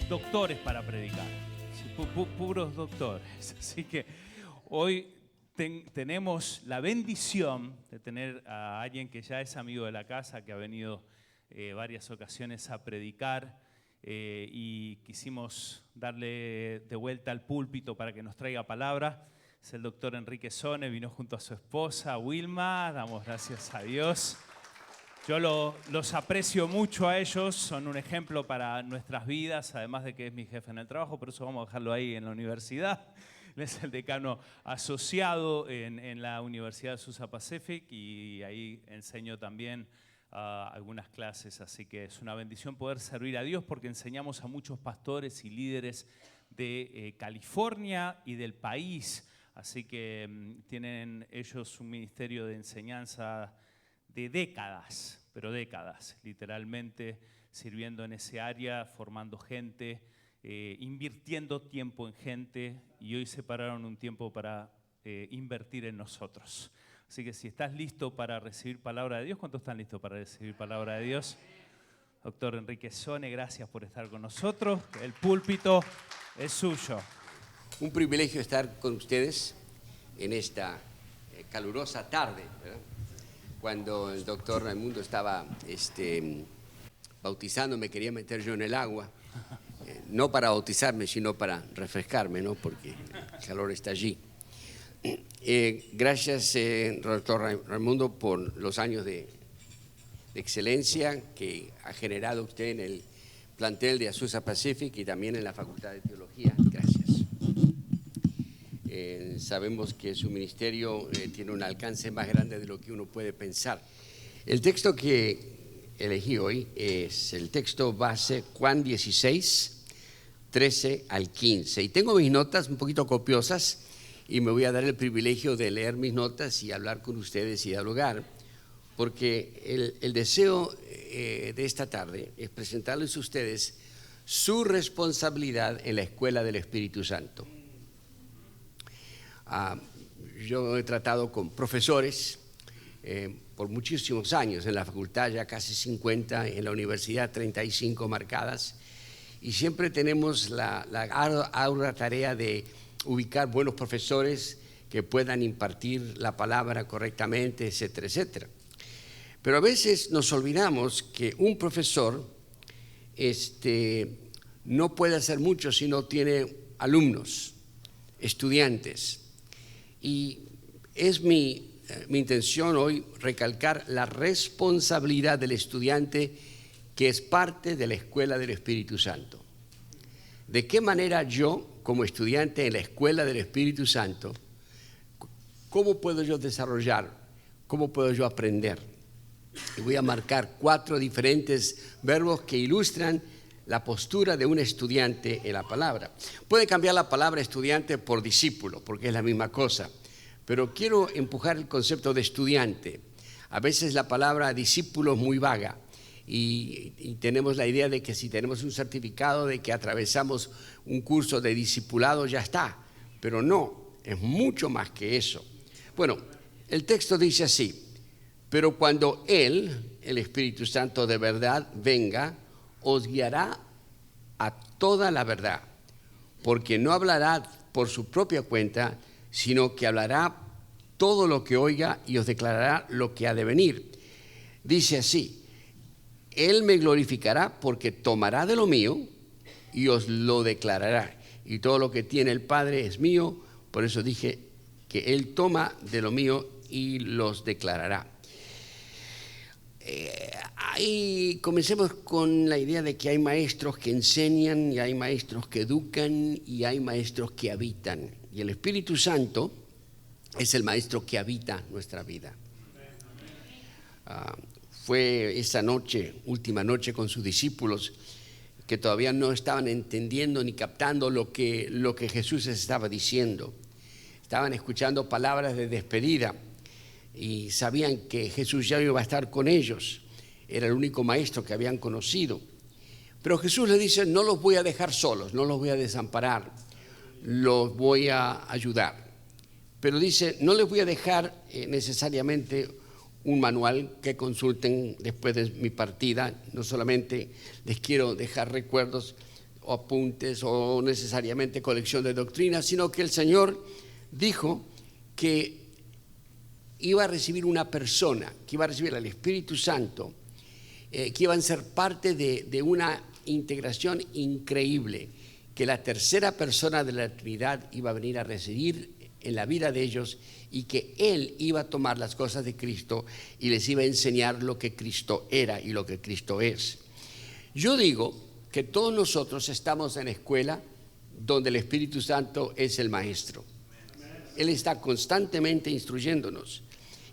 doctores para predicar, puros doctores. Así que hoy tenemos la bendición de tener a alguien que ya es amigo de la casa, que ha venido varias ocasiones a predicar y quisimos darle de vuelta al púlpito para que nos traiga palabra. Es el doctor Enrique Sone, vino junto a su esposa Wilma, damos gracias a Dios. Yo los aprecio mucho a ellos, son un ejemplo para nuestras vidas, además de que es mi jefe en el trabajo, por eso vamos a dejarlo ahí en la universidad. Él es el decano asociado en la Universidad de Susa Pacific y ahí enseño también algunas clases, así que es una bendición poder servir a Dios porque enseñamos a muchos pastores y líderes de California y del país, así que tienen ellos un ministerio de enseñanza de décadas, pero décadas, literalmente sirviendo en ese área, formando gente, invirtiendo tiempo en gente, y hoy separaron un tiempo para invertir en nosotros. Así que si estás listo para recibir palabra de Dios, ¿cuántos están listos para recibir palabra de Dios? Doctor Enrique Sone, gracias por estar con nosotros. El púlpito es suyo. Un privilegio estar con ustedes en esta calurosa tarde, ¿verdad? Cuando el doctor Raimundo estaba bautizando, me quería meter yo en el agua, no para bautizarme, sino para refrescarme, ¿no? Porque el calor está allí. Gracias, doctor Raimundo, por los años de excelencia que ha generado usted en el plantel de Azusa Pacific y también en la Facultad de Teología. Gracias. Sabemos que su ministerio tiene un alcance más grande de lo que uno puede pensar. El texto que elegí hoy es el texto base Juan 16, 13 al 15. Y tengo mis notas un poquito copiosas y me voy a dar el privilegio de leer mis notas y hablar con ustedes y dialogar, porque el deseo de esta tarde es presentarles a ustedes su responsabilidad en la escuela del Espíritu Santo. Yo he tratado con profesores por muchísimos años, en la facultad ya casi 50, en la universidad 35 marcadas, y siempre tenemos la ardua tarea de ubicar buenos profesores que puedan impartir la palabra correctamente, etcétera, etcétera. Pero a veces nos olvidamos que un profesor no puede hacer mucho si no tiene alumnos, estudiantes. Y es mi intención hoy recalcar la responsabilidad del estudiante que es parte de la escuela del Espíritu Santo. ¿De qué manera yo, como estudiante en la escuela del Espíritu Santo, cómo puedo yo desarrollar, cómo puedo yo aprender? Y voy a marcar 4 diferentes verbos que ilustran la postura de un estudiante en la palabra. Puede cambiar la palabra estudiante por discípulo, porque es la misma cosa, pero quiero empujar el concepto de estudiante. A veces la palabra discípulo es muy vaga y tenemos la idea de que si tenemos un certificado de que atravesamos un curso de discipulado ya está, pero no, es mucho más que eso. Bueno, el texto dice así: pero cuando Él, el Espíritu Santo de verdad, venga, os guiará a toda la verdad, porque no hablará por su propia cuenta, sino que hablará todo lo que oiga y os declarará lo que ha de venir. Dice así: Él me glorificará porque tomará de lo mío y os lo declarará. Y todo lo que tiene el Padre es mío, por eso dije que Él toma de lo mío y los declarará. Ahí comencemos con la idea de que hay maestros que enseñan y hay maestros que educan y hay maestros que habitan. Y el Espíritu Santo es el maestro que habita nuestra vida. Fue esa noche, última noche con sus discípulos, que todavía no estaban entendiendo ni captando lo que Jesús les estaba diciendo. Estaban escuchando palabras de despedida y sabían que Jesús ya iba a estar con ellos. Era el único maestro que habían conocido. Pero Jesús les dice: no los voy a dejar solos, no los voy a desamparar, los voy a ayudar. Pero dice, no les voy a dejar necesariamente un manual que consulten después de mi partida. No solamente les quiero dejar recuerdos o apuntes o necesariamente colección de doctrinas, sino que el Señor dijo que iba a recibir una persona, que iba a recibir al Espíritu Santo, que iban a ser parte de una integración increíble, que la tercera persona de la Trinidad iba a venir a residir en la vida de ellos y que Él iba a tomar las cosas de Cristo y les iba a enseñar lo que Cristo era y lo que Cristo es. Yo digo que todos nosotros estamos en la escuela donde el Espíritu Santo es el maestro. Él está constantemente instruyéndonos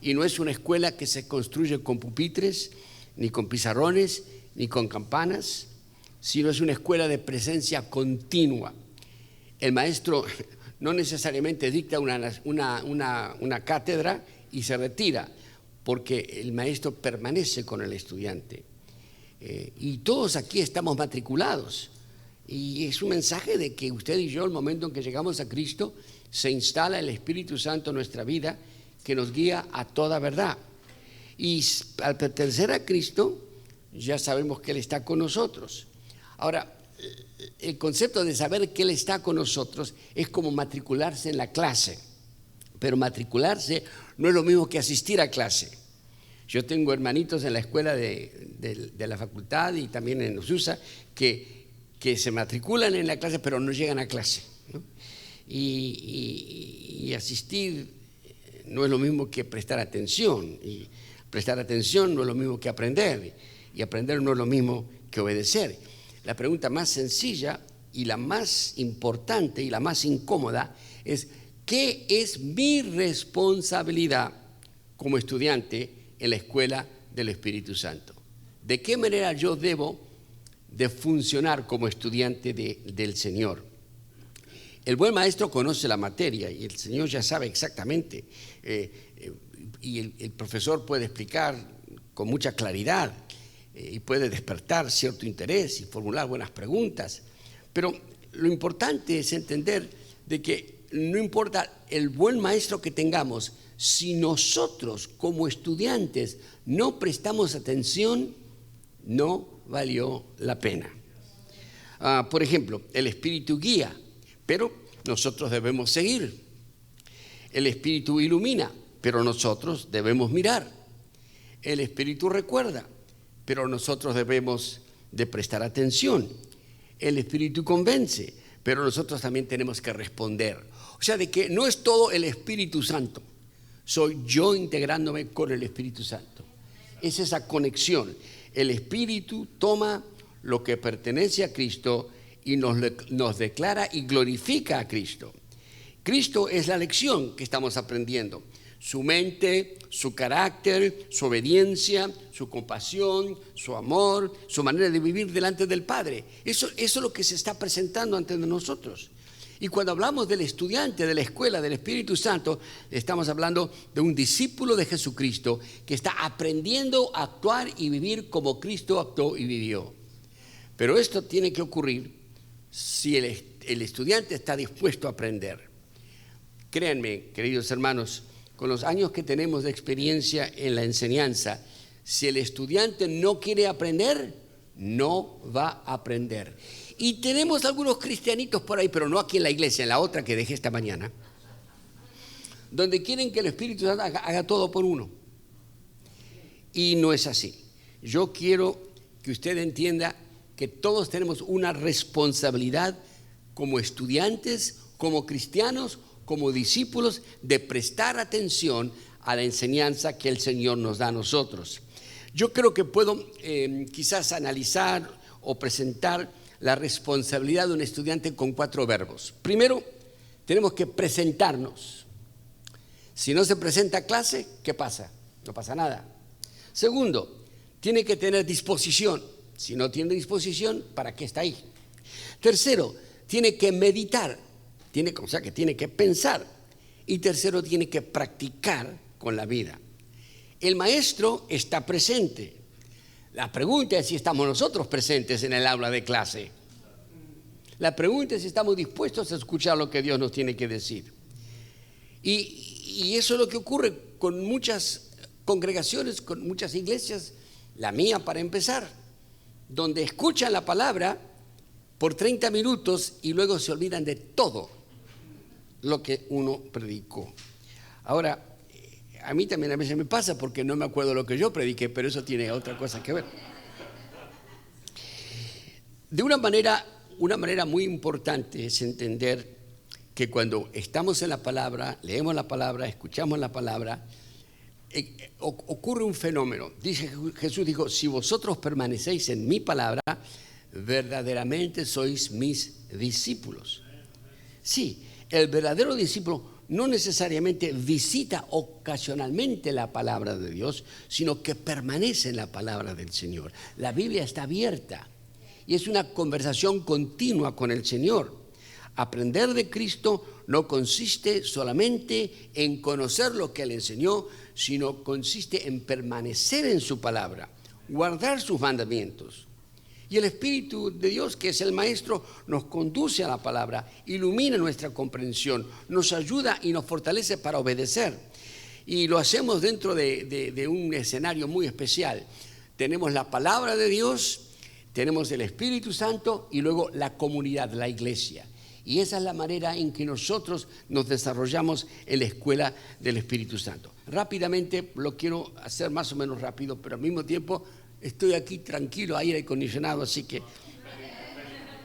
y no es una escuela que se construye con pupitres, ni con pizarrones, ni con campanas, sino es una escuela de presencia continua. El maestro no necesariamente dicta una cátedra y se retira, porque el maestro permanece con el estudiante. Y todos aquí estamos matriculados. Y es un mensaje de que usted y yo, el momento en que llegamos a Cristo, se instala el Espíritu Santo en nuestra vida, que nos guía a toda verdad. Y al pertenecer a Cristo, ya sabemos que Él está con nosotros. Ahora, el concepto de saber que Él está con nosotros es como matricularse en la clase, pero matricularse no es lo mismo que asistir a clase. Yo tengo hermanitos en la escuela de la facultad y también en Ususa que se matriculan en la clase pero no llegan a clase, ¿no? Y asistir no es lo mismo que prestar atención, y prestar atención no es lo mismo que aprender, y aprender no es lo mismo que obedecer. La pregunta más sencilla y la más importante y la más incómoda es: ¿qué es mi responsabilidad como estudiante en la escuela del Espíritu Santo? ¿De qué manera yo debo de funcionar como estudiante del Señor? El buen maestro conoce la materia y el Señor ya sabe exactamente, y el profesor puede explicar con mucha claridad y puede despertar cierto interés y formular buenas preguntas, pero lo importante es entender de que no importa el buen maestro que tengamos, si nosotros como estudiantes no prestamos atención, no valió la pena. Por ejemplo, el Espíritu guía, pero nosotros debemos seguir. El Espíritu ilumina, pero nosotros debemos mirar. El Espíritu recuerda, pero nosotros debemos de prestar atención. El Espíritu convence, pero nosotros también tenemos que responder. O sea, de que no es todo el Espíritu Santo, soy yo integrándome con el Espíritu Santo. Es esa conexión. El Espíritu toma lo que pertenece a Cristo y nos declara y glorifica a Cristo. Cristo es la lección que estamos aprendiendo. Su mente, su carácter, su obediencia, su compasión, su amor, su manera de vivir delante del Padre. Eso es lo que se está presentando ante nosotros. Y cuando hablamos del estudiante de la escuela del Espíritu Santo, estamos hablando de un discípulo de Jesucristo que está aprendiendo a actuar y vivir como Cristo actuó y vivió. Pero esto tiene que ocurrir si el estudiante está dispuesto a aprender. Créanme, queridos hermanos, con los años que tenemos de experiencia en la enseñanza, si el estudiante no quiere aprender, no va a aprender. Y tenemos algunos cristianitos por ahí, pero no aquí en la iglesia, en la otra que dejé esta mañana, donde quieren que el Espíritu Santo haga todo por uno. Y no es así. Yo quiero que usted entienda que todos tenemos una responsabilidad como estudiantes, como cristianos, como discípulos, de prestar atención a la enseñanza que el Señor nos da a nosotros. Yo creo que puedo quizás analizar o presentar la responsabilidad de un estudiante con 4 verbos. Primero, tenemos que presentarnos. Si no se presenta a clase, ¿qué pasa? No pasa nada. Segundo, tiene que tener disposición. Si no tiene disposición, ¿para qué está ahí? Tercero, tiene que meditar, o sea que tiene que pensar. Y tercero, tiene que practicar con la vida. El maestro está presente. La pregunta es si estamos nosotros presentes en el aula de clase. La pregunta es si estamos dispuestos a escuchar lo que Dios nos tiene que decir. Y eso es lo que ocurre con muchas congregaciones, con muchas iglesias, la mía para empezar, donde escuchan la palabra por 30 minutos y luego se olvidan de todo lo que uno predicó. Ahora, a mí también a veces me pasa porque no me acuerdo lo que yo prediqué, pero eso tiene otra cosa que ver. De una manera muy importante es entender que cuando estamos en la palabra, leemos la palabra, escuchamos la palabra, ocurre un fenómeno. Jesús dijo, si vosotros permanecéis en mi palabra, verdaderamente sois mis discípulos. Sí, el verdadero discípulo no necesariamente visita ocasionalmente la palabra de Dios, sino que permanece en la palabra del Señor. La Biblia está abierta y es una conversación continua con el Señor. Aprender de Cristo no consiste solamente en conocer lo que Él enseñó, sino consiste en permanecer en su palabra, guardar sus mandamientos. Y el Espíritu de Dios, que es el Maestro, nos conduce a la palabra, ilumina nuestra comprensión, nos ayuda y nos fortalece para obedecer. Y lo hacemos dentro de un escenario muy especial. Tenemos la palabra de Dios, tenemos el Espíritu Santo y luego la comunidad, la iglesia. Y esa es la manera en que nosotros nos desarrollamos en la escuela del Espíritu Santo. Rápidamente, lo quiero hacer más o menos rápido, pero al mismo tiempo estoy aquí tranquilo, aire acondicionado, así que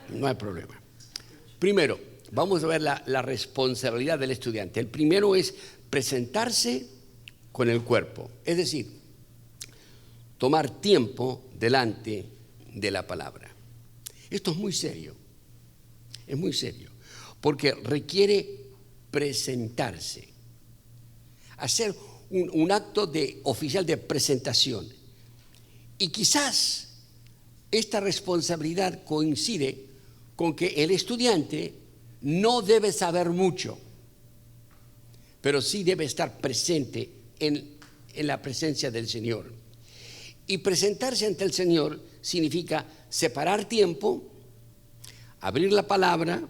no hay problema. Primero, vamos a ver la responsabilidad del estudiante. El primero es presentarse con el cuerpo, es decir, tomar tiempo delante de la palabra. Esto es muy serio, porque requiere presentarse, hacer un acto oficial de presentación. Y quizás esta responsabilidad coincide con que el estudiante no debe saber mucho, pero sí debe estar presente en la presencia del Señor. Y presentarse ante el Señor significa separar tiempo, abrir la palabra,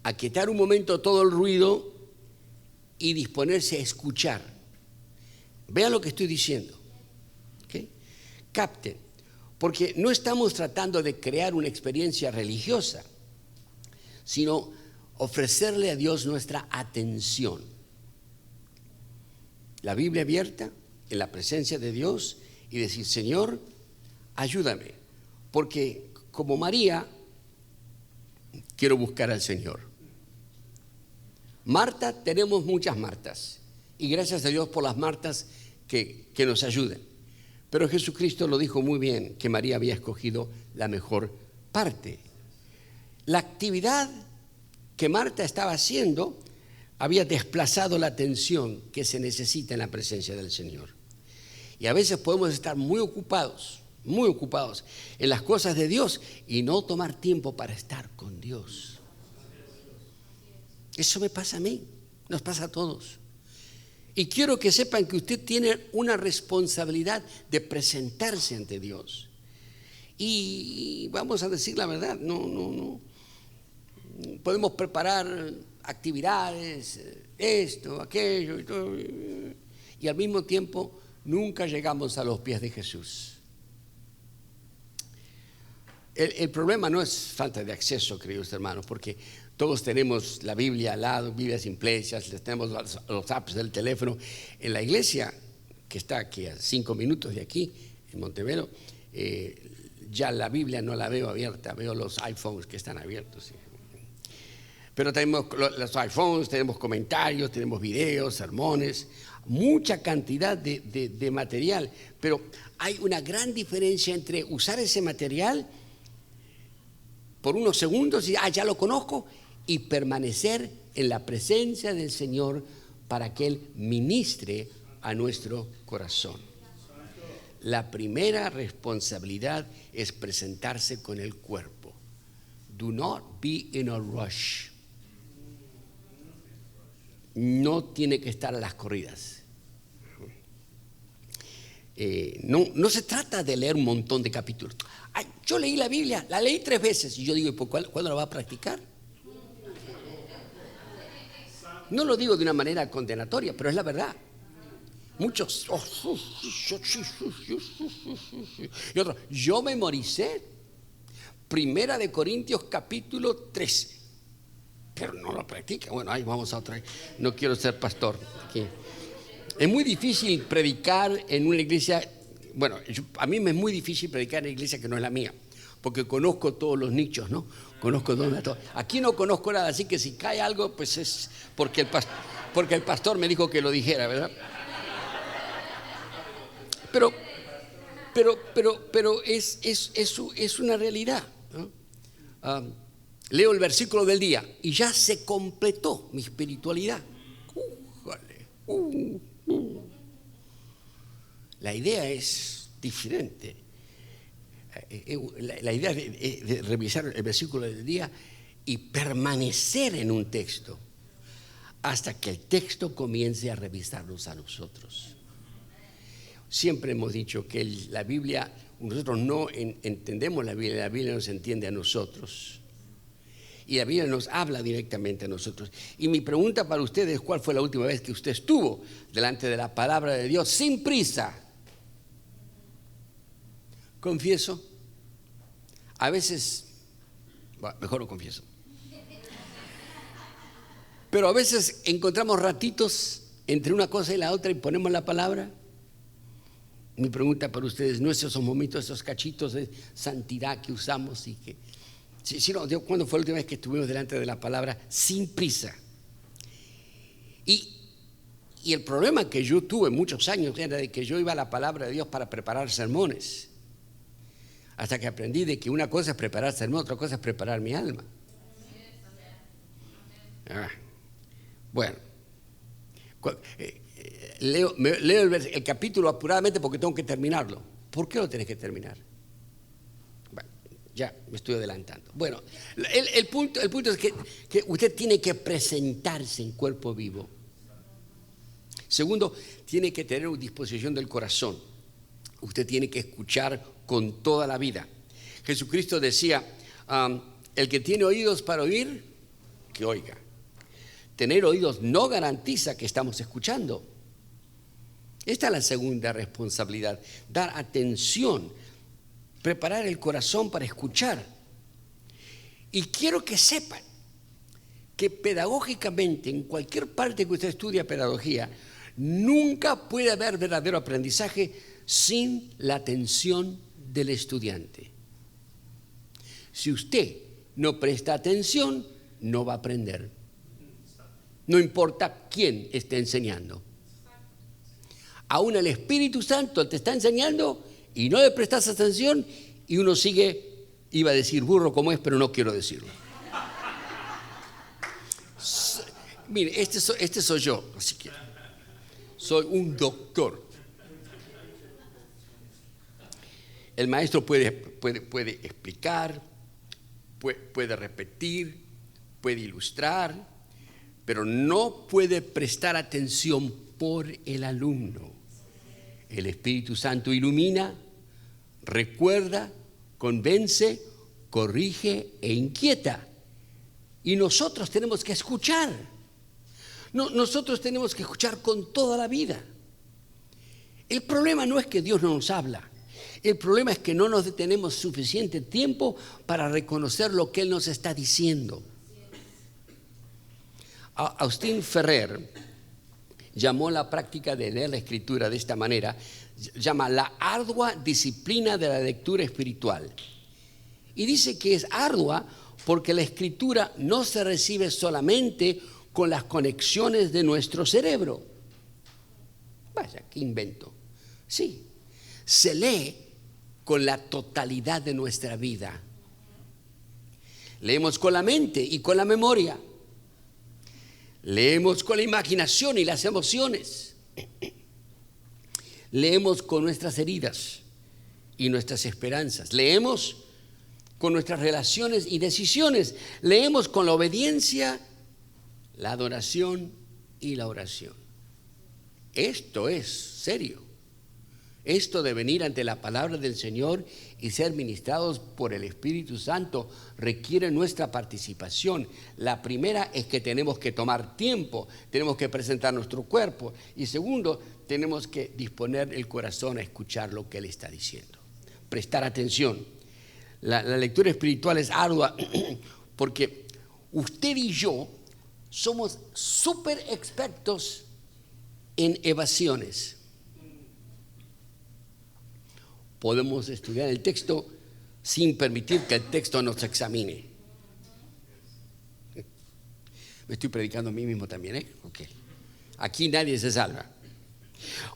aquietar un momento todo el ruido y disponerse a escuchar. Vean lo que estoy diciendo. Capten, porque no estamos tratando de crear una experiencia religiosa, sino ofrecerle a Dios nuestra atención. La Biblia abierta en la presencia de Dios y decir, Señor, ayúdame, porque como María, quiero buscar al Señor. Marta, tenemos muchas Martas, y gracias a Dios por las Martas que nos ayuden. Pero Jesucristo lo dijo muy bien, que María había escogido la mejor parte. La actividad que Marta estaba haciendo había desplazado la atención que se necesita en la presencia del Señor. Y a veces podemos estar muy ocupados en las cosas de Dios y no tomar tiempo para estar con Dios. Eso me pasa a mí, nos pasa a todos. Y quiero que sepan que usted tiene una responsabilidad de presentarse ante Dios. Y vamos a decir la verdad, no. Podemos preparar actividades, esto, aquello y todo. Y al mismo tiempo nunca llegamos a los pies de Jesús. El problema no es falta de acceso, queridos hermanos, porque todos tenemos la Biblia al lado, Biblias impresas, tenemos los apps del teléfono. En la iglesia, que está aquí a 5 minutos de aquí, en Montevero, ya la Biblia no la veo abierta, veo los iPhones que están abiertos. Pero tenemos los iPhones, tenemos comentarios, tenemos videos, sermones, mucha cantidad de material. Pero hay una gran diferencia entre usar ese material por unos segundos y ya lo conozco, y permanecer en la presencia del Señor para que Él ministre a nuestro corazón. La primera responsabilidad es presentarse con el cuerpo. Do not be in a rush. No tiene que estar a las corridas. No se trata de leer un montón de capítulos. Ay, yo leí la Biblia, la leí 3 veces y yo digo, ¿cuándo la va a practicar? No lo digo de una manera condenatoria, pero es la verdad. Muchos, y otros, yo memoricé. Primera de Corintios capítulo 13. Pero no lo practica. Bueno, ahí vamos a otra. No quiero ser pastor aquí. Es muy difícil predicar en una iglesia. Bueno, a mí me es muy difícil predicar en una iglesia que no es la mía, porque conozco todos los nichos, ¿no? Conozco todo. Aquí no conozco nada, así que si cae algo, pues es porque el pastor me dijo que lo dijera, ¿verdad? Pero es una realidad, ¿no? Leo el versículo del día y ya se completó mi espiritualidad. La idea es diferente. La idea es de revisar el versículo del día y permanecer en un texto hasta que el texto comience a revisarnos a nosotros. Siempre hemos dicho que la Biblia, nosotros no entendemos la Biblia nos entiende a nosotros. Y la Biblia nos habla directamente a nosotros. Y mi pregunta para ustedes, ¿cuál fue la última vez que usted estuvo delante de la palabra de Dios sin prisa? Confieso. A veces, bueno, mejor no confieso. Pero a veces encontramos ratitos entre una cosa y la otra y ponemos la palabra. Mi pregunta para ustedes, ¿no esos momentos, esos cachitos de santidad que usamos y que... no, ¿cuándo fue la última vez que estuvimos delante de la palabra sin prisa? Y el problema que yo tuve muchos años era de que yo iba a la palabra de Dios para preparar sermones. Hasta que aprendí de que una cosa es preparar sermón, otra cosa es preparar mi alma. Bueno, leo el capítulo apuradamente porque tengo que terminarlo. ¿Por qué lo tenés que terminar? Bueno, ya me estoy adelantando. Bueno, el punto es que usted tiene que presentarse en cuerpo vivo. Segundo, tiene que tener una disposición del corazón. Usted tiene que escuchar con toda la vida. Jesucristo decía, el que tiene oídos para oír, que oiga. Tener oídos no garantiza que estamos escuchando. Esta es la segunda responsabilidad, dar atención, preparar el corazón para escuchar. Y quiero que sepan que pedagógicamente, en cualquier parte que usted estudia pedagogía, nunca puede haber verdadero aprendizaje sin la atención del estudiante. Si usted no presta atención, no va a aprender. No importa quién esté enseñando. Aún el Espíritu Santo te está enseñando y no le prestas atención y uno sigue, iba a decir burro como es, pero no quiero decirlo. Mire, este soy yo, así que soy un doctor. El maestro puede explicar, puede repetir, puede ilustrar, pero no puede prestar atención por el alumno. El Espíritu Santo ilumina, recuerda, convence, corrige e inquieta. Y nosotros tenemos que escuchar. Nosotros tenemos que escuchar con toda la vida. El problema no es que Dios no nos habla. El problema es que no nos detenemos suficiente tiempo para reconocer lo que Él nos está diciendo. Austin Ferrer llamó la práctica de leer la Escritura de esta manera, llama la ardua disciplina de la lectura espiritual. Y dice que es ardua porque la Escritura no se recibe solamente con las conexiones de nuestro cerebro. Vaya, qué invento. Sí, se lee con la totalidad de nuestra vida. Leemos con la mente y con la memoria. Leemos con la imaginación y las emociones. Leemos con nuestras heridas y nuestras esperanzas. Leemos con nuestras relaciones y decisiones. Leemos con la obediencia, la adoración y la oración. Esto es serio. Esto de venir ante la palabra del Señor y ser ministrados por el Espíritu Santo requiere nuestra participación. La primera es que tenemos que tomar tiempo, tenemos que presentar nuestro cuerpo. Y segundo, tenemos que disponer el corazón a escuchar lo que Él está diciendo. Prestar atención. la lectura espiritual es ardua porque usted y yo somos súper expertos en evasiones. Podemos estudiar el texto sin permitir que el texto nos examine. Me estoy predicando a mí mismo también, ¿eh? Okay. Aquí nadie se salva.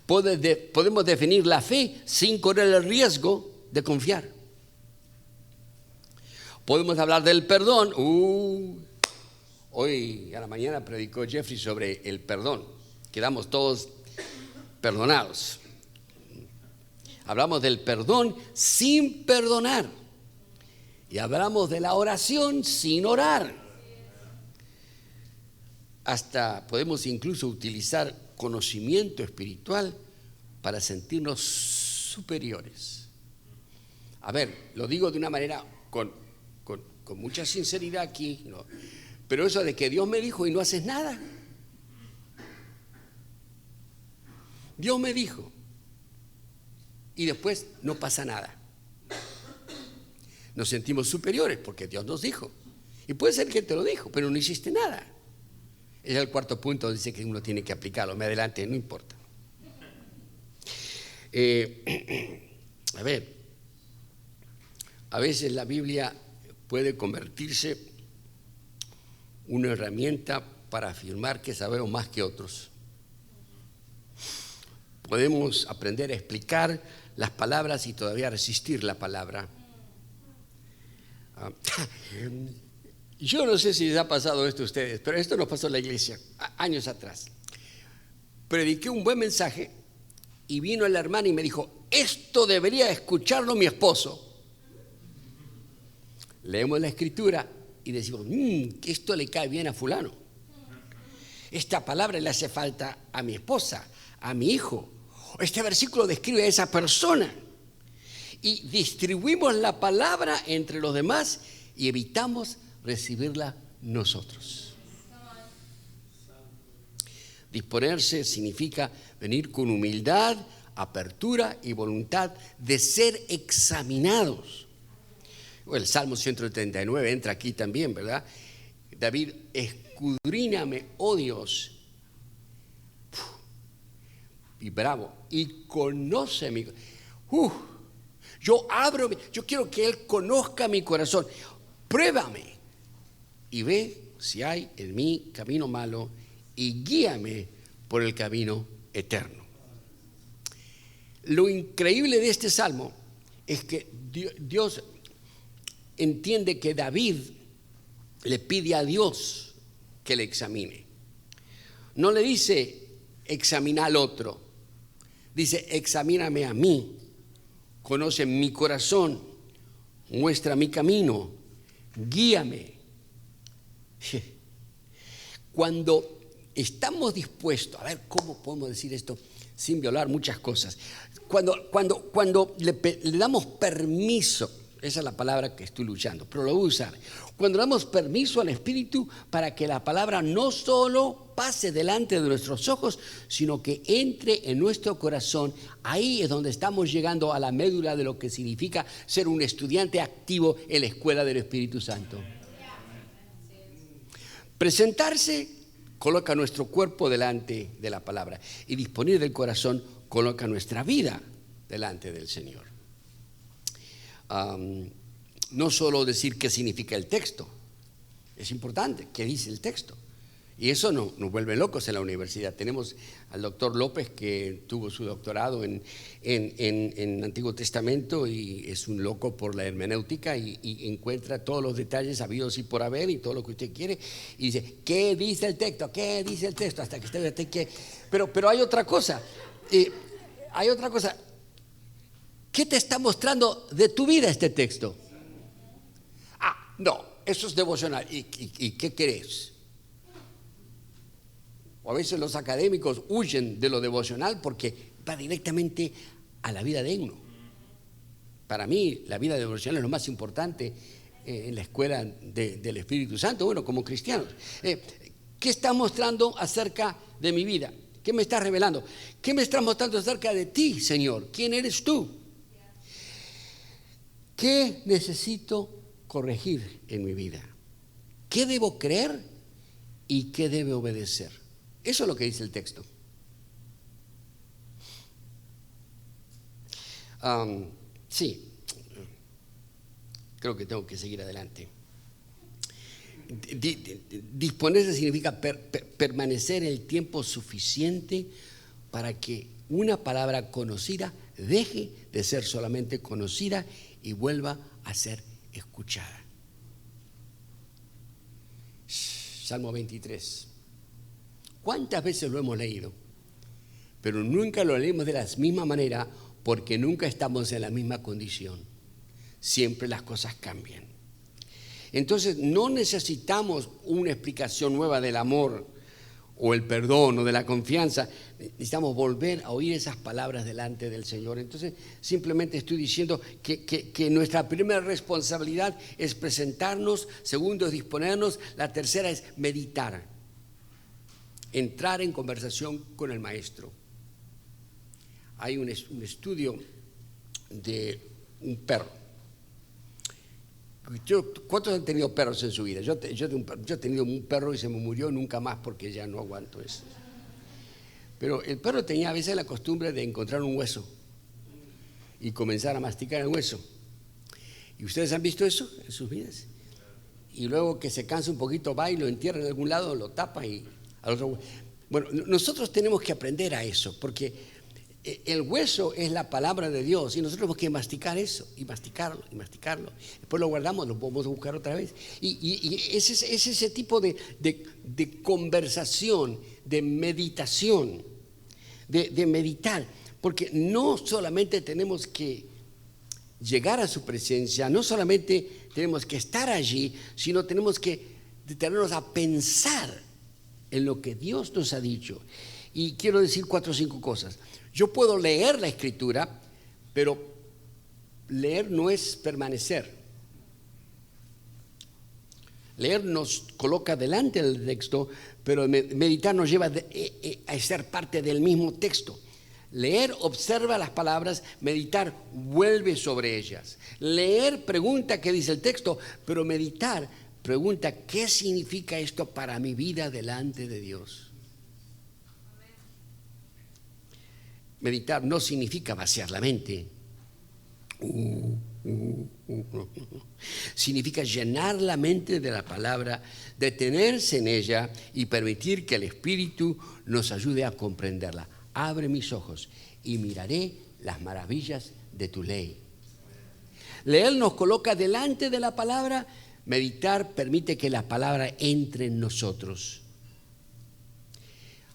Podemos definir la fe sin correr el riesgo de confiar. Podemos hablar del perdón. Hoy a la mañana predicó Jeffrey sobre el perdón. Quedamos todos perdonados. Hablamos del perdón sin perdonar. Y hablamos de la oración sin orar. Hasta podemos incluso utilizar conocimiento espiritual para sentirnos superiores. A ver, lo digo de una manera con mucha sinceridad aquí, ¿no? Pero eso de que Dios me dijo y no haces nada. Dios me dijo y después no pasa nada. Nos sentimos superiores porque Dios nos dijo. Y puede ser que te lo dijo, pero no hiciste nada. Es el cuarto punto, dice que uno tiene que aplicarlo. Me adelante, no importa. A ver, a veces la Biblia puede convertirse en una herramienta para afirmar que sabemos más que otros. Podemos aprender a explicar las palabras y todavía resistir la palabra. Yo no sé si les ha pasado esto a ustedes, pero esto nos pasó en la iglesia años atrás. Prediqué un buen mensaje y vino el hermano y me dijo, esto debería escucharlo mi esposo. Leemos la escritura y decimos, que esto le cae bien a fulano. Esta palabra le hace falta a mi esposa, a mi hijo. Este versículo describe a esa persona. Y distribuimos la palabra entre los demás y evitamos recibirla nosotros. Disponerse significa venir con humildad, apertura y voluntad de ser examinados. El Salmo 139 entra aquí también, ¿verdad? David, escudriñame, oh Dios, y bravo, y conóceme. Yo quiero que Él conozca mi corazón. Pruébame y ve si hay en mí camino malo y guíame por el camino eterno. Lo increíble de este salmo es que Dios entiende que David le pide a Dios que le examine. No le dice examina al otro, dice examíname a mí, conoce mi corazón, muestra mi camino, guíame. Cuando estamos dispuestos, a ver cómo podemos decir esto sin violar muchas cosas, cuando le damos permiso, esa es la palabra que estoy luchando, pero lo voy a usar. Cuando damos permiso al Espíritu para que la palabra no solo pase delante de nuestros ojos, sino que entre en nuestro corazón, ahí es donde estamos llegando a la médula de lo que significa ser un estudiante activo en la escuela del Espíritu Santo. Presentarse coloca nuestro cuerpo delante de la palabra y disponer del corazón coloca nuestra vida delante del Señor. No solo decir qué significa el texto, es importante qué dice el texto. Y eso nos vuelve locos en la universidad. Tenemos al doctor López que tuvo su doctorado en Antiguo Testamento y es un loco por la hermenéutica y encuentra todos los detalles habidos y por haber y todo lo que usted quiere. Y dice, ¿qué dice el texto? ¿Qué dice el texto? Hasta que usted pero hay otra cosa. ¿Qué te está mostrando de tu vida este texto? No, eso es devocional. ¿Y qué querés? O a veces los académicos huyen de lo devocional porque va directamente a la vida de uno. Para mí, la vida devocional es lo más importante en la escuela del Espíritu Santo, bueno, como cristianos. ¿Qué está mostrando acerca de mi vida? ¿Qué me está revelando? ¿Qué me está mostrando acerca de ti, Señor? ¿Quién eres tú? ¿Qué necesito corregir en mi vida? ¿Qué debo creer y qué debe obedecer? Eso es lo que dice el texto. Sí, creo que tengo que seguir adelante. Disponerse significa permanecer el tiempo suficiente para que una palabra conocida deje de ser solamente conocida y vuelva a ser escuchada. Salmo 23. ¿Cuántas veces lo hemos leído? Pero nunca lo leemos de la misma manera porque nunca estamos en la misma condición. Siempre las cosas cambian. Entonces no necesitamos una explicación nueva del amor o el perdón o de la confianza. Necesitamos volver a oír esas palabras delante del Señor. Entonces simplemente estoy diciendo que nuestra primera responsabilidad es presentarnos, segundo es disponernos, la tercera es meditar, entrar en conversación con el Maestro. Hay un estudio de un perro. ¿Cuántos han tenido perros en su vida? Yo he tenido un perro y se me murió, nunca más porque ya no aguanto eso. Pero el perro tenía a veces la costumbre de encontrar un hueso y comenzar a masticar el hueso. ¿Y ustedes han visto eso en sus vidas? Y luego que se cansa un poquito va y lo entierra en algún lado, lo tapa y al otro. Bueno, nosotros tenemos que aprender a eso porque el hueso es la palabra de Dios y nosotros tenemos que masticar eso y masticarlo y masticarlo. Después lo guardamos, lo podemos buscar otra vez. Y es ese tipo de conversación, de meditación, de meditar. Porque no solamente tenemos que llegar a su presencia, no solamente tenemos que estar allí, sino tenemos que detenernos a pensar en lo que Dios nos ha dicho. Y quiero decir 4 o 5 cosas. Yo puedo leer la Escritura, pero leer no es permanecer. Leer nos coloca delante del texto, pero meditar nos lleva a ser parte del mismo texto. Leer observa las palabras, meditar vuelve sobre ellas. Leer pregunta qué dice el texto, pero meditar pregunta qué significa esto para mi vida delante de Dios. Meditar no significa vaciar la mente. Significa llenar la mente de la palabra, detenerse en ella y permitir que el Espíritu nos ayude a comprenderla. Abre mis ojos y miraré las maravillas de tu ley. Leer nos coloca delante de la palabra, meditar permite que la palabra entre en nosotros.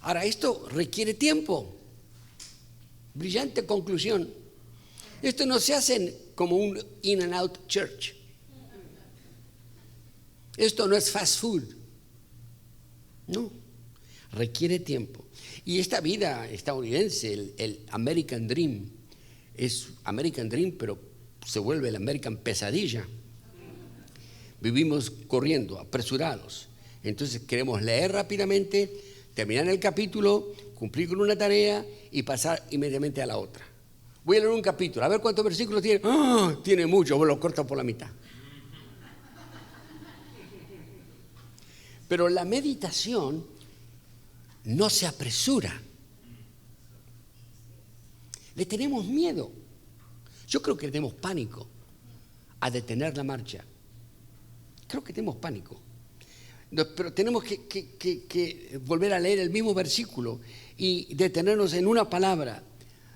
Ahora, esto requiere tiempo. Brillante conclusión. Esto no se hace como un in and out church. Esto no es fast food. No, requiere tiempo. Y esta vida estadounidense, el American Dream, es American Dream, pero se vuelve el American Pesadilla. Vivimos corriendo, apresurados. Entonces queremos leer rápidamente, terminar el capítulo, cumplir con una tarea y pasar inmediatamente a la otra. Voy a leer un capítulo, a ver cuántos versículos tiene. ¡Ah! Tiene mucho, lo corto por la mitad. Pero la meditación no se apresura. Le tenemos miedo. Yo creo que tenemos pánico a detener la marcha. Creo que tenemos pánico. Pero tenemos que volver a leer el mismo versículo y detenernos en una palabra,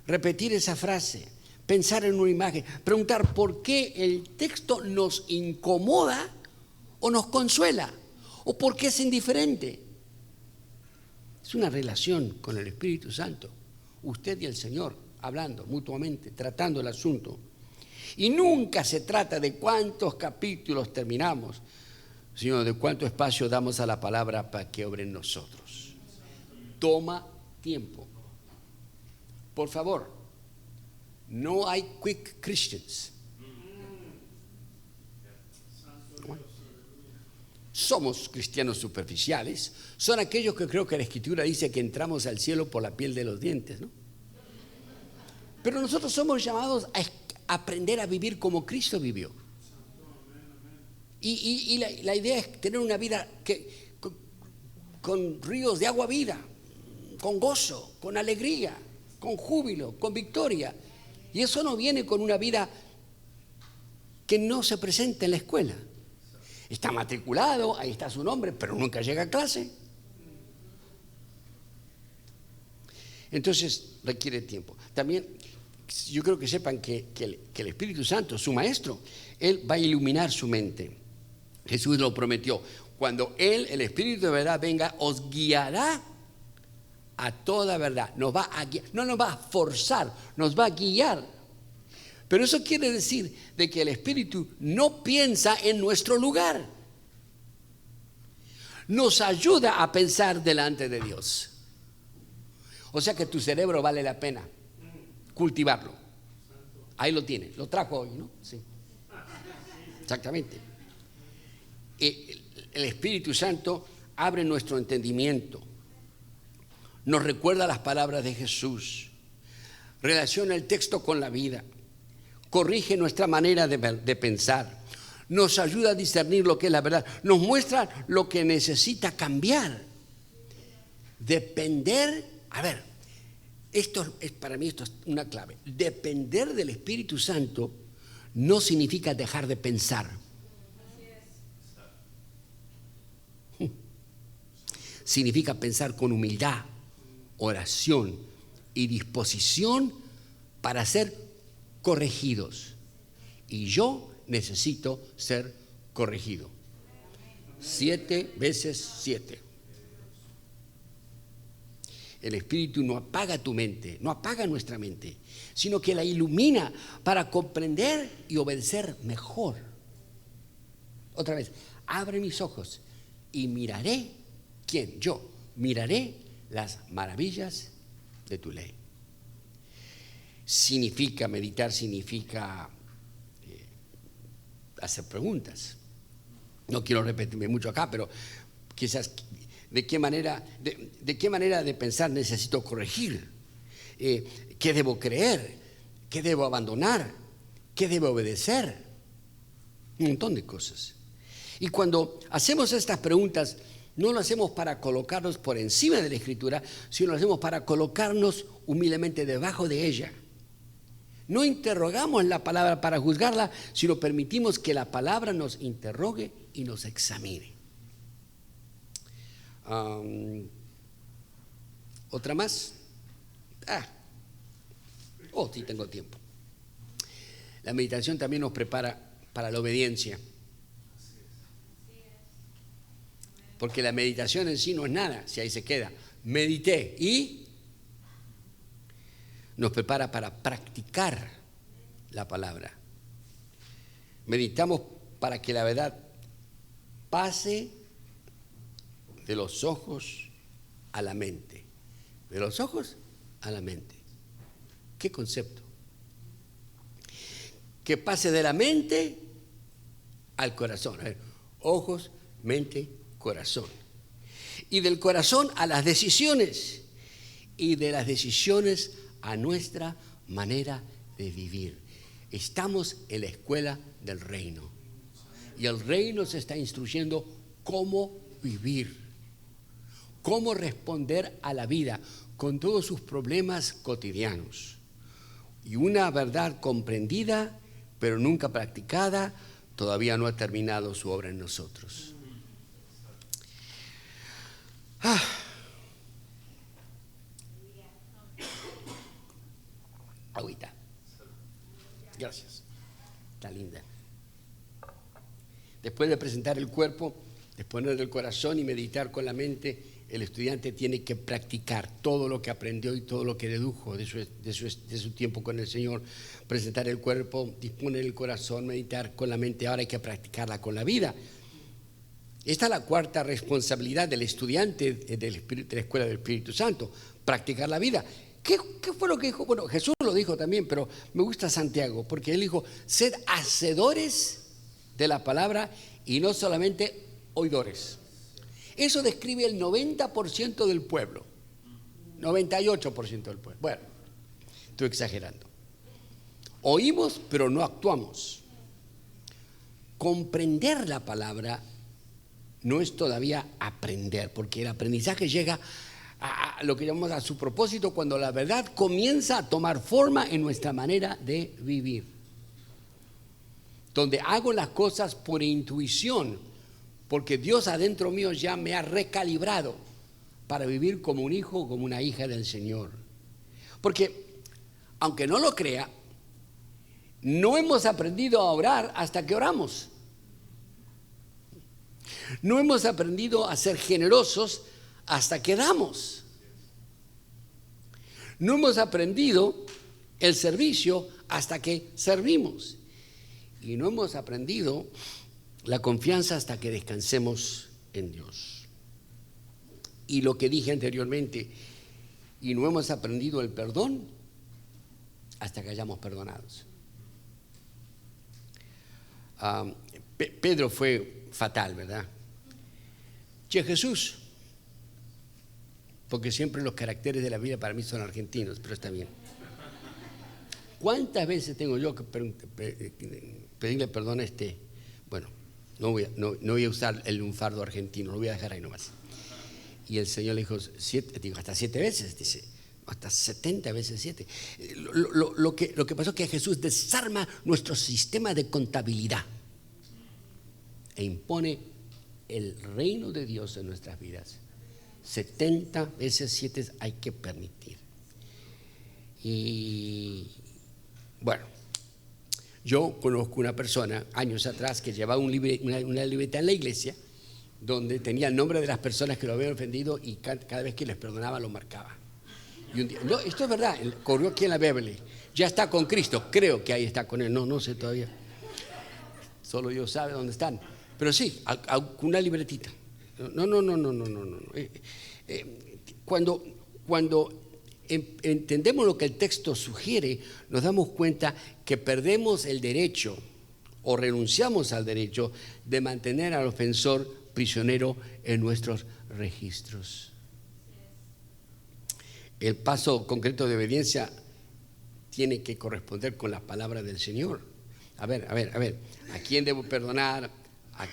repetir esa frase, pensar en una imagen, preguntar por qué el texto nos incomoda o nos consuela, o por qué es indiferente. Es una relación con el Espíritu Santo, usted y el Señor, hablando mutuamente, tratando el asunto. Y nunca se trata de cuántos capítulos terminamos, sino de cuánto espacio damos a la palabra para que obre en nosotros. Toma tiempo. Por favor, no hay quick Christians. Somos cristianos superficiales. Son aquellos que creo que la Escritura dice que entramos al cielo por la piel de los dientes, ¿no? Pero nosotros somos llamados aprender a vivir como Cristo vivió. Y la idea es tener una vida con ríos de agua vida, con gozo, con alegría, con júbilo, con victoria. Y eso no viene con una vida que no se presenta en la escuela. Está matriculado, ahí está su nombre, pero nunca llega a clase. Entonces requiere tiempo. También yo creo que sepan que el Espíritu Santo, su maestro, Él va a iluminar su mente. Jesús lo prometió. Cuando Él, el Espíritu de verdad, venga, os guiará a toda verdad. Nos va a guiar, no nos va a forzar, nos va a guiar. Pero eso quiere decir de que el Espíritu no piensa en nuestro lugar. Nos ayuda a pensar delante de Dios. O sea que tu cerebro vale la pena cultivarlo. Ahí lo tiene, lo trajo hoy, ¿no? Sí. Exactamente. El Espíritu Santo abre nuestro entendimiento, nos recuerda las palabras de Jesús, relaciona el texto con la vida, corrige nuestra manera de pensar, nos ayuda a discernir lo que es la verdad, nos muestra lo que necesita cambiar. Depender, a ver, para mí esto es una clave. Depender del Espíritu Santo no significa dejar de pensar. Significa pensar con humildad, oración y disposición para ser corregidos. Y yo necesito ser corregido. 7 veces 7. El Espíritu no apaga tu mente, no apaga nuestra mente, sino que la ilumina para comprender y obedecer mejor. Otra vez, abre mis ojos y miraré. ¿Quién? Yo miraré las maravillas de tu ley. Significa meditar, significa hacer preguntas. No quiero repetirme mucho acá, pero quizás de qué manera de pensar necesito corregir, qué debo creer, qué debo abandonar, qué debo obedecer, un montón de cosas. Y cuando hacemos estas preguntas, no lo hacemos para colocarnos por encima de la Escritura, sino lo hacemos para colocarnos humildemente debajo de ella. No interrogamos la palabra para juzgarla, sino permitimos que la palabra nos interrogue y nos examine. ¿Otra más? Sí tengo tiempo. La meditación también nos prepara para la obediencia. Porque la meditación en sí no es nada, si ahí se queda. Medité y nos prepara para practicar la palabra. Meditamos para que la verdad pase de los ojos a la mente. De los ojos a la mente. ¿Qué concepto? Que pase de la mente al corazón. A ver, ojos, mente, corazón. Y del corazón a las decisiones. Y de las decisiones a nuestra manera de vivir. Estamos en la escuela del reino. Y el reino se está instruyendo cómo vivir. Cómo responder a la vida con todos sus problemas cotidianos. Y una verdad comprendida, pero nunca practicada, todavía no ha terminado su obra en nosotros. Agüita. Gracias. Está linda. Después de presentar el cuerpo, de poner el corazón y meditar con la mente, el estudiante tiene que practicar todo lo que aprendió y todo lo que dedujo de su tiempo con el Señor. Presentar el cuerpo, disponer el corazón, meditar con la mente. Ahora hay que practicarla con la vida. Esta es la cuarta responsabilidad del estudiante de la Escuela del Espíritu Santo, practicar la vida. ¿Qué fue lo que dijo? Bueno, Jesús lo dijo también, pero me gusta Santiago, porque él dijo, sed hacedores de la palabra y no solamente oidores. Eso describe el 90% del pueblo, 98% del pueblo. Bueno, estoy exagerando. Oímos, pero no actuamos. Comprender la palabra no es todavía aprender, porque el aprendizaje llega a lo que llamamos a su propósito cuando la verdad comienza a tomar forma en nuestra manera de vivir, donde hago las cosas por intuición, porque Dios adentro mío ya me ha recalibrado para vivir como un hijo o como una hija del Señor. Porque, aunque no lo crea, no hemos aprendido a orar hasta que oramos. No hemos aprendido a ser generosos hasta que damos. No hemos aprendido el servicio hasta que servimos. Y no hemos aprendido la confianza hasta que descansemos en Dios. Y lo que dije anteriormente, y no hemos aprendido el perdón hasta que hayamos perdonados. Pedro fue fatal, ¿verdad? Che, Jesús, porque siempre los caracteres de la vida para mí son argentinos, pero está bien. ¿Cuántas veces tengo yo que pedirle perdón a Bueno, no voy a usar el lunfardo argentino, lo voy a dejar ahí nomás. Y el Señor le dijo, hasta 7 veces, dice, hasta 70 veces 7. Lo que pasó es que Jesús desarma nuestro sistema de contabilidad e impone el reino de Dios en nuestras vidas. 70 veces 7 hay que permitir. Y bueno, yo conozco una persona años atrás que llevaba una libreta en la iglesia donde tenía el nombre de las personas que lo habían ofendido y cada vez que les perdonaba lo marcaba. Y un día, no, esto es verdad, corrió aquí en la Beverly, ya está con Cristo, creo que ahí está con él, no sé todavía, solo Dios sabe dónde están, pero sí, una libretita. No. Cuando entendemos lo que el texto sugiere, nos damos cuenta que perdemos el derecho o renunciamos al derecho de mantener al ofensor prisionero en nuestros registros. El paso concreto de obediencia tiene que corresponder con la palabra del Señor. A ver, ¿a quién debo perdonar? ¿A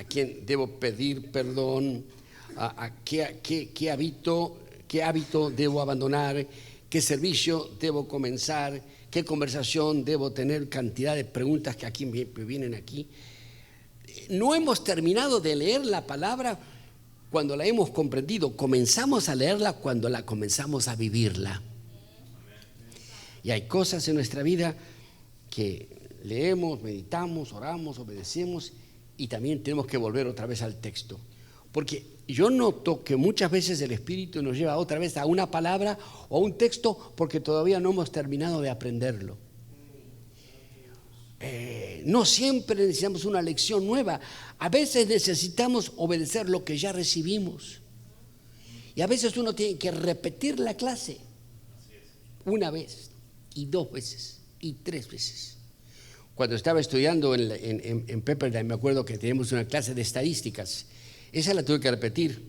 quién debo pedir perdón? ¿Qué hábito debo abandonar? ¿Qué servicio debo comenzar? ¿Qué conversación debo tener? Cantidad de preguntas que aquí me vienen aquí. No hemos terminado de leer la palabra cuando la hemos comprendido. Comenzamos a leerla cuando la comenzamos a vivirla. Y hay cosas en nuestra vida que leemos, meditamos, oramos, obedecemos y también tenemos que volver otra vez al texto. Porque yo noto que muchas veces el Espíritu nos lleva otra vez a una palabra o a un texto porque todavía no hemos terminado de aprenderlo. No siempre necesitamos una lección nueva. A veces necesitamos obedecer lo que ya recibimos. Y a veces uno tiene que repetir la clase una vez y 2 veces y 3 veces. Cuando estaba estudiando en Pepperdine, me acuerdo que teníamos una clase de estadísticas. Esa la tuve que repetir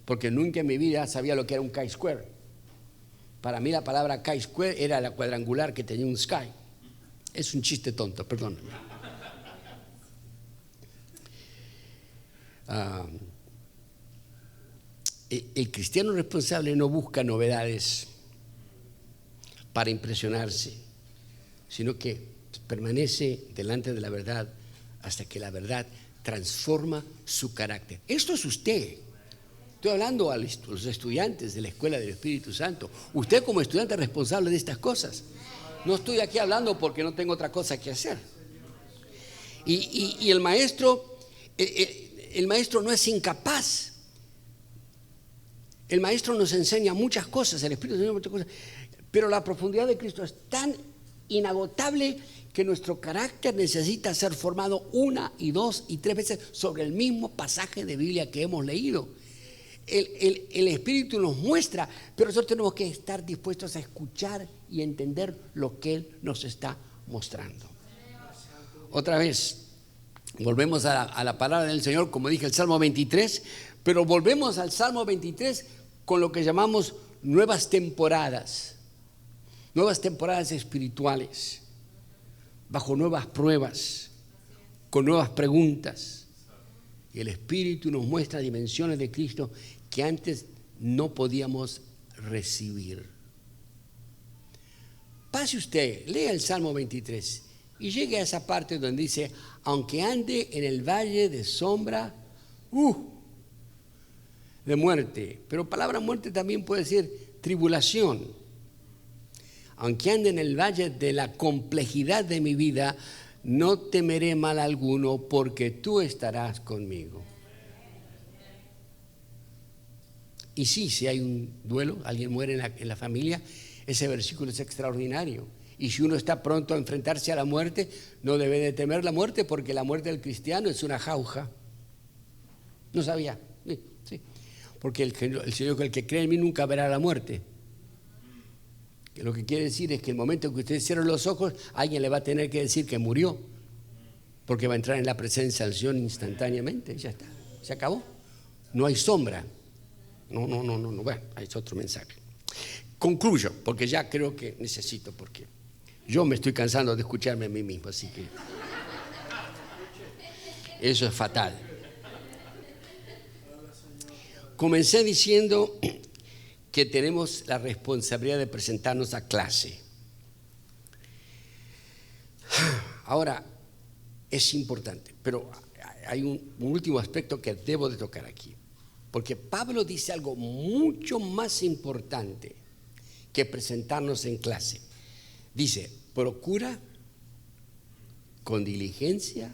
porque nunca en mi vida sabía lo que era un chi-square. Para mí la palabra chi-square era la cuadrangular que tenía un sky. Es un chiste tonto, perdóname. El cristiano responsable no busca novedades para impresionarse, sino que permanece delante de la verdad hasta que la verdad transforma su carácter. Esto es usted. Estoy hablando a los estudiantes de la Escuela del Espíritu Santo. Usted como estudiante es responsable de estas cosas. No estoy aquí hablando porque no tengo otra cosa que hacer. Y el maestro no es incapaz. El maestro nos enseña muchas cosas, el Espíritu nos enseña muchas cosas, pero la profundidad de Cristo es tan inagotable que nuestro carácter necesita ser formado 1 y 2 y 3 veces sobre el mismo pasaje de Biblia que hemos leído. El Espíritu nos muestra, pero nosotros tenemos que estar dispuestos a escuchar y entender lo que Él nos está mostrando. Otra vez, volvemos a la palabra del Señor, como dije, el Salmo 23, pero volvemos al Salmo 23 con lo que llamamos nuevas temporadas espirituales. bajo nuevas pruebas, con nuevas preguntas. Y el Espíritu nos muestra dimensiones de Cristo que antes no podíamos recibir. Pase usted, lea el Salmo 23 y llegue a esa parte donde dice, aunque ande en el valle de sombra de muerte, pero palabra muerte también puede decir tribulación. Aunque ande en el valle de la complejidad de mi vida, no temeré mal alguno, porque tú estarás conmigo. Y sí, si hay un duelo, alguien muere en la familia, ese versículo es extraordinario. Y si uno está pronto a enfrentarse a la muerte, no debe de temer la muerte, porque la muerte del cristiano es una jauja. ¿No sabía? Sí. Porque el Señor, el que cree en mí nunca verá la muerte. Lo que quiere decir es que el momento en que usted cierre los ojos, alguien le va a tener que decir que murió, porque va a entrar en la presencia del Señor instantáneamente. Ya está, se acabó. No hay sombra. No. Bueno, es otro mensaje. Concluyo, porque ya creo que necesito, porque yo me estoy cansando de escucharme a mí mismo, así que eso es fatal. Comencé diciendo que tenemos la responsabilidad de presentarnos a clase. Ahora, es importante, pero hay un último aspecto que debo de tocar aquí, porque Pablo dice algo mucho más importante que presentarnos en clase. Dice, procura con diligencia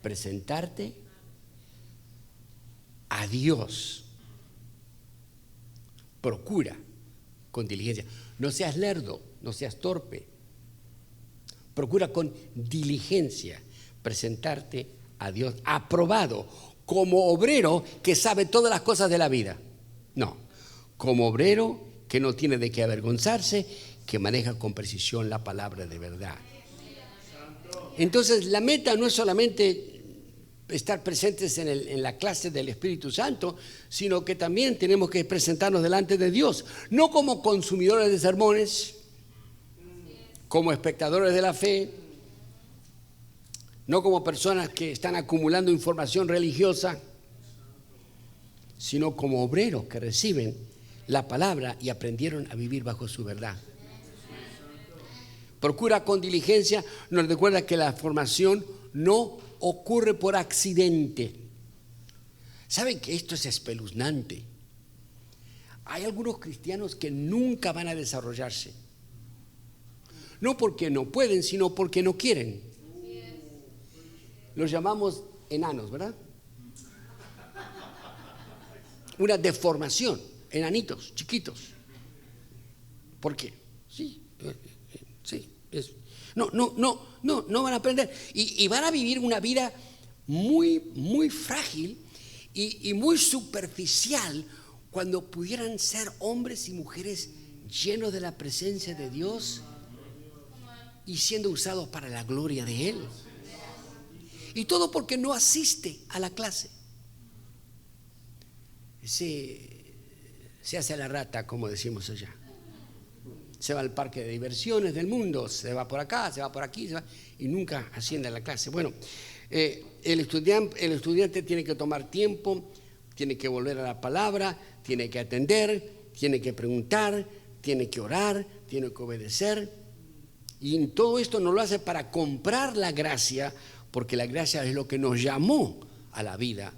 presentarte a Dios. Procura con diligencia. No seas lerdo, no seas torpe. Procura con diligencia presentarte a Dios aprobado, como obrero que sabe todas las cosas de la vida. No, como obrero que no tiene de qué avergonzarse, que maneja con precisión la palabra de verdad. Entonces, la meta no es solamente estar presentes en la clase del Espíritu Santo, sino que también tenemos que presentarnos delante de Dios, no como consumidores de sermones, como espectadores de la fe, no como personas que están acumulando información religiosa, sino como obreros que reciben la palabra y aprendieron a vivir bajo su verdad. Procura con diligencia, nos recuerda que la formación no ocurre por accidente. ¿Saben que esto es espeluznante? Hay algunos cristianos que nunca van a desarrollarse. No porque no pueden, sino porque no quieren. Los llamamos enanos, ¿verdad? Una deformación, enanitos, chiquitos. ¿Por qué? Sí. No van a aprender. Y van a vivir una vida muy, muy frágil y muy superficial cuando pudieran ser hombres y mujeres llenos de la presencia de Dios y siendo usados para la gloria de Él. Y todo porque no asiste a la clase. Se hace la rata, como decimos allá. Se va al parque de diversiones del mundo, se va por acá, se va por aquí, y nunca asciende a la clase. Bueno, el estudiante tiene que tomar tiempo, tiene que volver a la palabra, tiene que atender, tiene que preguntar, tiene que orar, tiene que obedecer. Y en todo esto no lo hace para comprar la gracia, porque la gracia es lo que nos llamó a la vida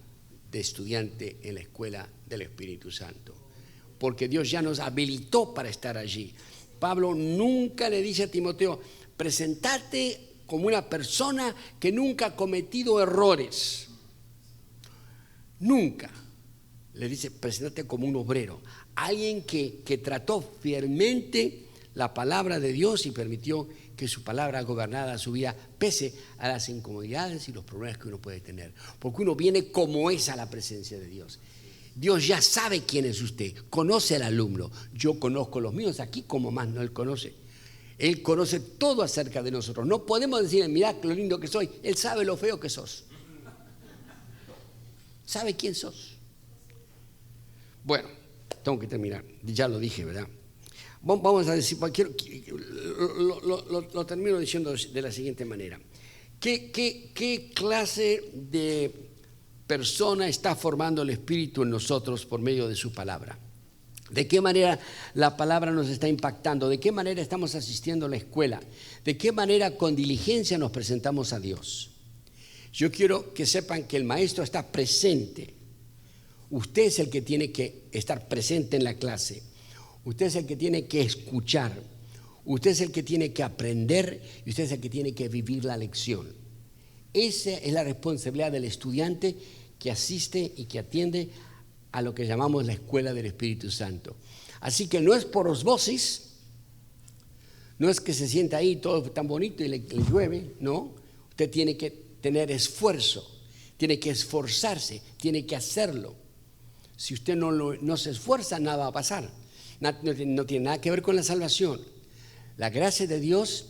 de estudiante en la escuela del Espíritu Santo. Porque Dios ya nos habilitó para estar allí. Pablo nunca le dice a Timoteo, presentate como una persona que nunca ha cometido errores. Nunca. Le dice, presentate como un obrero, alguien que trató fielmente la palabra de Dios y permitió que su palabra gobernara su vida, pese a las incomodidades y los problemas que uno puede tener. Porque uno viene como es a la presencia de Dios. Dios ya sabe quién es usted, conoce al alumno. Yo conozco los míos aquí como más no él conoce. Él conoce todo acerca de nosotros. No podemos decir, mirá lo lindo que soy. Él sabe lo feo que sos. Sabe quién sos. Bueno, tengo que terminar. Ya lo dije, ¿verdad? vamos a decir, lo termino diciendo de la siguiente manera. ¿Qué clase de persona está formando el Espíritu en nosotros por medio de su palabra? ¿De qué manera la palabra nos está impactando? ¿De qué manera estamos asistiendo a la escuela? ¿De qué manera con diligencia nos presentamos a Dios? Yo quiero que sepan que el maestro está presente. Usted es el que tiene que estar presente en la clase. Usted es el que tiene que escuchar. Usted es el que tiene que aprender y usted es el que tiene que vivir la lección. Esa es la responsabilidad del estudiante que asiste y que atiende a lo que llamamos la escuela del Espíritu Santo. Así que no es por osmosis, no es que se sienta ahí todo tan bonito y le llueve, no. Usted tiene que tener esfuerzo, tiene que esforzarse, tiene que hacerlo. Si usted no se esfuerza, nada va a pasar. No tiene nada que ver con la salvación. La gracia de Dios,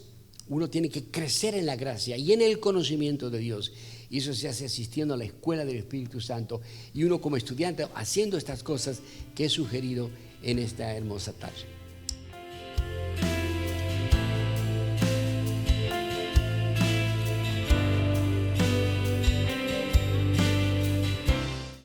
uno tiene que crecer en la gracia y en el conocimiento de Dios. Y eso se hace asistiendo a la escuela del Espíritu Santo y uno como estudiante haciendo estas cosas que he sugerido en esta hermosa tarde.